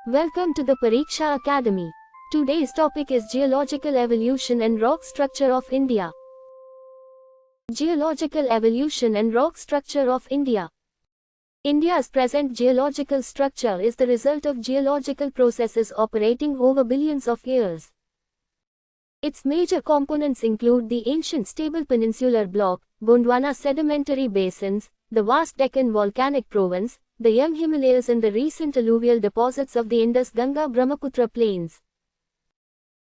Welcome to the Pariksha Academy. Today's topic is Geological Evolution and Rock Structure of India. Geological Evolution and Rock Structure of India. India's present geological structure is the result of geological processes operating over billions of years. Its major components include the ancient stable peninsular block, Gondwana sedimentary basins, the vast Deccan volcanic province, the young Himalayas and the recent alluvial deposits of the Indus-Ganga-Brahmaputra plains.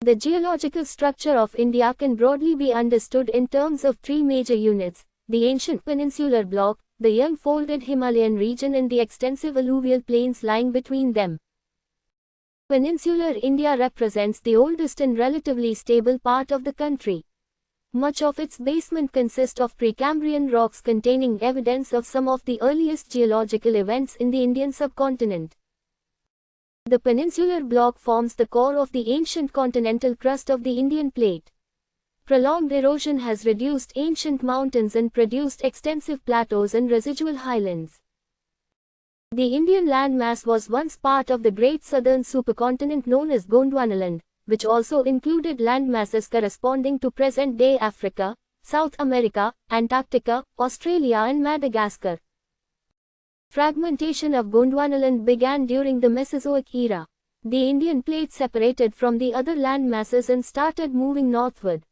The geological structure of India can broadly be understood in terms of three major units: the ancient peninsular block, the young folded Himalayan region and the extensive alluvial plains lying between them. Peninsular India represents the oldest and relatively stable part of the country. Much of its basement consists of Precambrian rocks containing evidence of some of the earliest geological events in the Indian subcontinent. The peninsular block forms the core of the ancient continental crust of the Indian plate. Prolonged erosion has reduced ancient mountains and produced extensive plateaus and residual highlands. The Indian landmass was once part of the great southern supercontinent known as Gondwanaland, which also included landmasses corresponding to present-day Africa, South America, Antarctica, Australia and Madagascar. Fragmentation of Gondwanaland began during the Mesozoic era. The Indian plate separated from the other landmasses and started moving northward.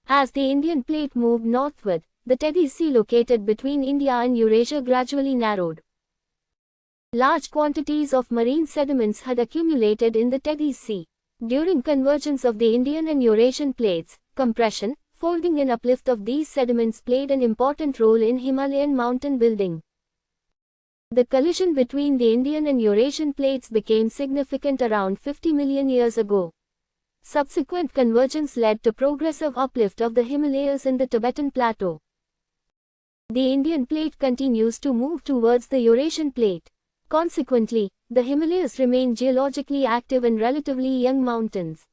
As the Indian plate moved northward, the Tethys Sea located between India and Eurasia gradually narrowed. Large quantities of marine sediments had accumulated in the Tethys Sea. During convergence of the Indian and Eurasian plates, compression, folding and uplift of these sediments played an important role in Himalayan mountain building. The collision between the Indian and Eurasian plates became significant around 50 million years ago. Subsequent convergence led to progressive uplift of the Himalayas and the Tibetan Plateau. The Indian plate continues to move towards the Eurasian plate. Consequently, the Himalayas remain geologically active and relatively young mountains.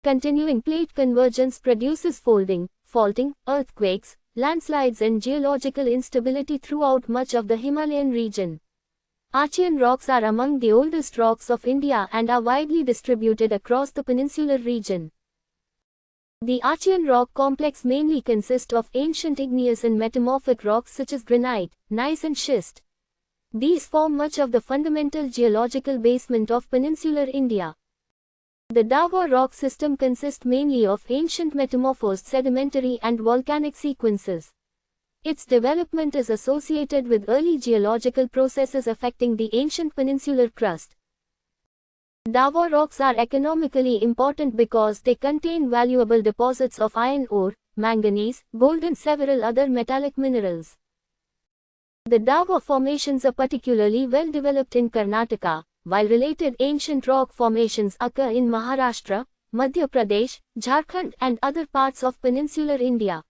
Continuing plate convergence produces folding, faulting, earthquakes, landslides and geological instability throughout much of the Himalayan region. Archean rocks are among the oldest rocks of India and are widely distributed across the peninsular region. The Archean rock complex mainly consists of ancient igneous and metamorphic rocks such as granite, gneiss and schist. These form much of the fundamental geological basement of peninsular India. The Davao rock system consists mainly of ancient metamorphosed sedimentary and volcanic sequences. Its development is associated with early geological processes affecting the ancient peninsular crust. Davao rocks are economically important because they contain valuable deposits of iron ore, manganese, gold and several other metallic minerals. The Davao formations are particularly well developed in Karnataka, while related ancient rock formations occur in Maharashtra, Madhya Pradesh, Jharkhand and other parts of peninsular India.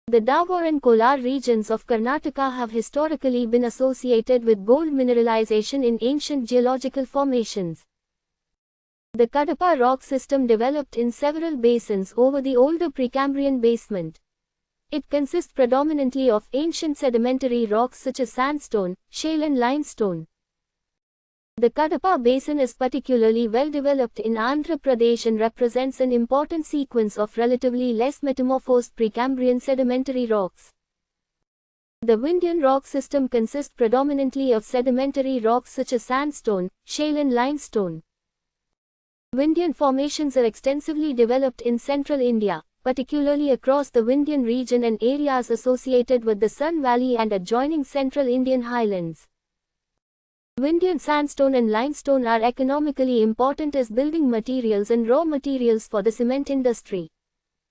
The Davao and Kolar regions of Karnataka have historically been associated with gold mineralization in ancient geological formations. The Kadapa rock system developed in several basins over the older Precambrian basement. It consists predominantly of ancient sedimentary rocks such as sandstone, shale and limestone. The Kadapa basin is particularly well developed in Andhra Pradesh and represents an important sequence of relatively less metamorphosed Precambrian sedimentary rocks. The Vindhyan rock system consists predominantly of sedimentary rocks such as sandstone, shale and limestone. Vindhyan formations are extensively developed in central India, particularly across the Vindhyan region and areas associated with the Sun Valley and adjoining central Indian highlands. Vindhyan sandstone and limestone are economically important as building materials and raw materials for the cement industry.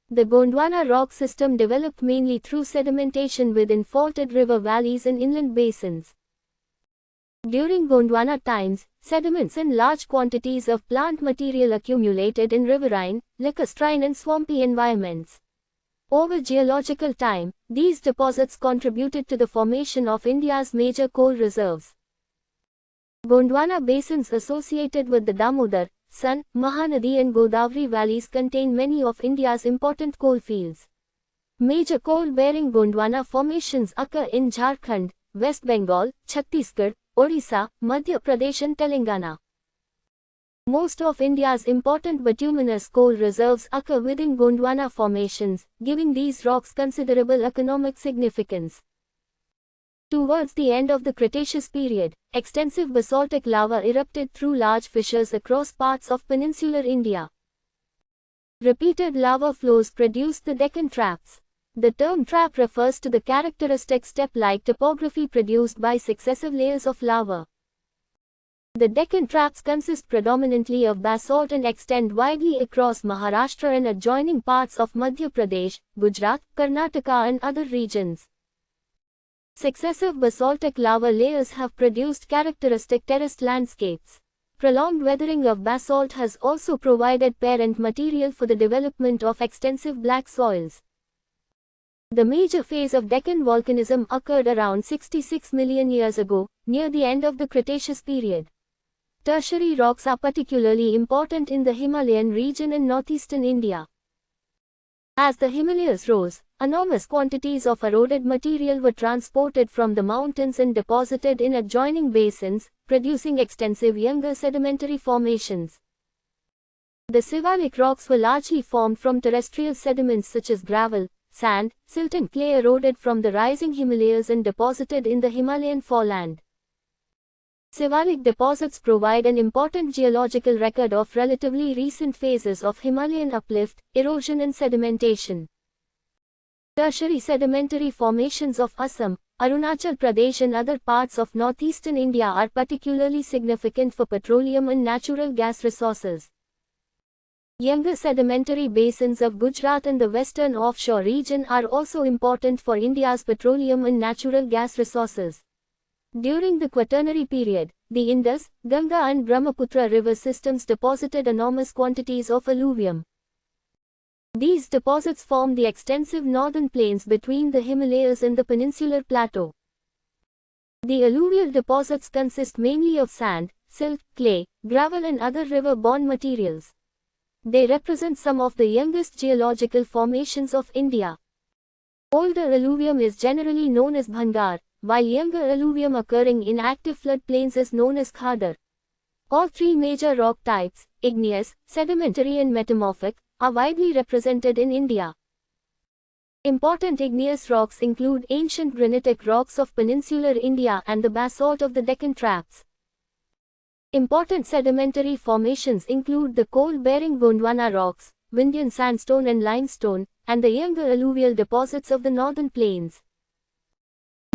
The Gondwana rock system developed mainly through sedimentation within faulted river valleys and inland basins. During Gondwana times, sediments and large quantities of plant material accumulated in riverine, lacustrine and swampy environments. Over geological time, these deposits contributed to the formation of India's major coal reserves. Gondwana basins associated with the Damodar, Son, Mahanadi and Godavari valleys contain many of India's important coal fields. Major coal-bearing Gondwana formations occur in Jharkhand, West Bengal, Chhattisgarh, Odisha, Madhya Pradesh and Telangana. Most of India's important bituminous coal reserves occur within Gondwana formations, giving these rocks considerable economic significance. Towards the end of the Cretaceous period, extensive basaltic lava erupted through large fissures across parts of peninsular India. Repeated lava flows produced the Deccan Traps. The term trap refers to the characteristic step-like topography produced by successive layers of lava. The Deccan Traps consist predominantly of basalt and extend widely across Maharashtra and adjoining parts of Madhya Pradesh, Gujarat, Karnataka and other regions. Successive basaltic lava layers have produced characteristic terraced landscapes. Prolonged weathering of basalt has also provided parent material for the development of extensive black soils. The major phase of Deccan volcanism occurred around 66 million years ago, near the end of the Cretaceous period. Tertiary rocks are particularly important in the Himalayan region and northeastern India. As the Himalayas rose, enormous quantities of eroded material were transported from the mountains and deposited in adjoining basins, producing extensive younger sedimentary formations. The Sivalik rocks were largely formed from terrestrial sediments such as gravel, sand, silt and clay eroded from the rising Himalayas and deposited in the Himalayan foreland. Sivalik deposits provide an important geological record of relatively recent phases of Himalayan uplift, erosion and sedimentation. Tertiary sedimentary formations of Assam, Arunachal Pradesh and other parts of northeastern India are particularly significant for petroleum and natural gas resources. Younger sedimentary basins of Gujarat and the western offshore region are also important for India's petroleum and natural gas resources. During the Quaternary period, the Indus, Ganga and Brahmaputra river systems deposited enormous quantities of alluvium. These deposits form the extensive northern plains between the Himalayas and the peninsular plateau. The alluvial deposits consist mainly of sand, silt, clay, gravel and other river-borne materials. They represent some of the youngest geological formations of India. Older alluvium is generally known as Bhangar, while younger alluvium occurring in active floodplains is known as Khadar. All three major rock types, igneous, sedimentary and metamorphic, are widely represented in India. Important igneous rocks include ancient granitic rocks of peninsular India and the basalt of the Deccan Traps. Important sedimentary formations include the coal-bearing Gondwana rocks, Vindhyan sandstone and limestone, and the younger alluvial deposits of the northern plains.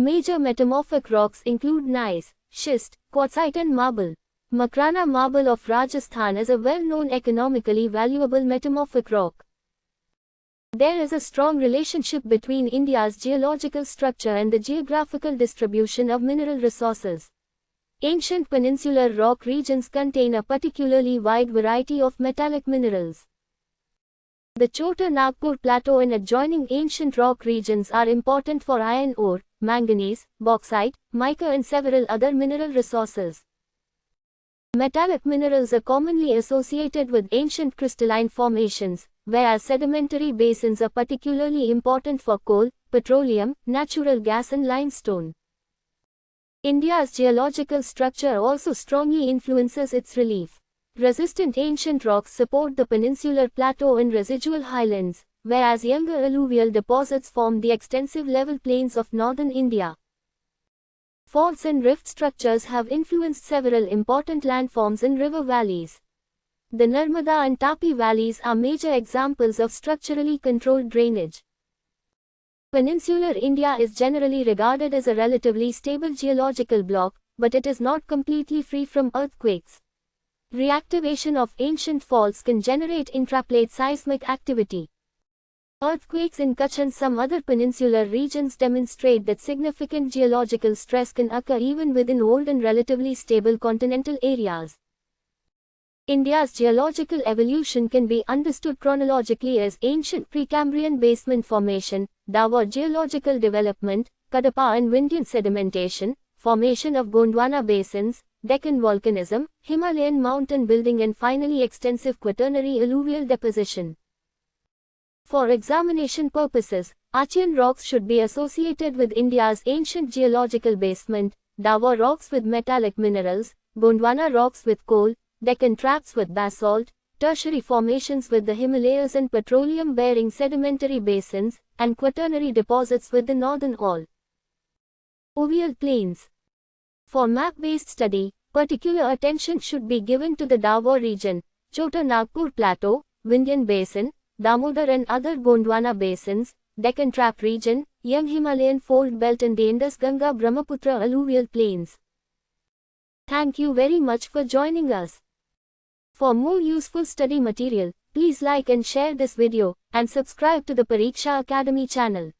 Major metamorphic rocks include gneiss, schist, quartzite and marble. Makrana marble of Rajasthan is a well-known economically valuable metamorphic rock. There is a strong relationship between India's geological structure and the geographical distribution of mineral resources. Ancient peninsular rock regions contain a particularly wide variety of metallic minerals. The Chota Nagpur Plateau and adjoining ancient rock regions are important for iron ore, manganese, bauxite, mica and several other mineral resources. Metallic minerals are commonly associated with ancient crystalline formations, whereas sedimentary basins are particularly important for coal, petroleum, natural gas and limestone. India's geological structure also strongly influences its relief. Resistant ancient rocks support the peninsular plateau and residual highlands, whereas younger alluvial deposits form the extensive level plains of northern India. Faults and rift structures have influenced several important landforms in river valleys. The Narmada and Tapi valleys are major examples of structurally controlled drainage. Peninsular India is generally regarded as a relatively stable geological block, but it is not completely free from earthquakes. Reactivation of ancient faults can generate intraplate seismic activity. Earthquakes in Kutch and some other peninsular regions demonstrate that significant geological stress can occur even within old and relatively stable continental areas. India's geological evolution can be understood chronologically as ancient Precambrian basement formation, Dawa geological development, Kadapa and Vindhyan sedimentation, formation of Gondwana basins, Deccan volcanism, Himalayan mountain building and finally extensive Quaternary alluvial deposition. For examination purposes, Archean rocks should be associated with India's ancient geological basement, Davao rocks with metallic minerals, Gondwana rocks with coal, Deccan Traps with basalt, tertiary formations with the Himalayas and petroleum-bearing sedimentary basins, and quaternary deposits with the northern alluvial plains. For map-based study, particular attention should be given to the Davao region, Chota Nagpur Plateau, Vindhyan Basin, Damodar and other Gondwana basins, Deccan Trap region, Young Himalayan Fold Belt and the Indus-Ganga Brahmaputra alluvial plains. Thank you very much for joining us. For more useful study material, please like and share this video, and subscribe to the Pariksha Academy channel.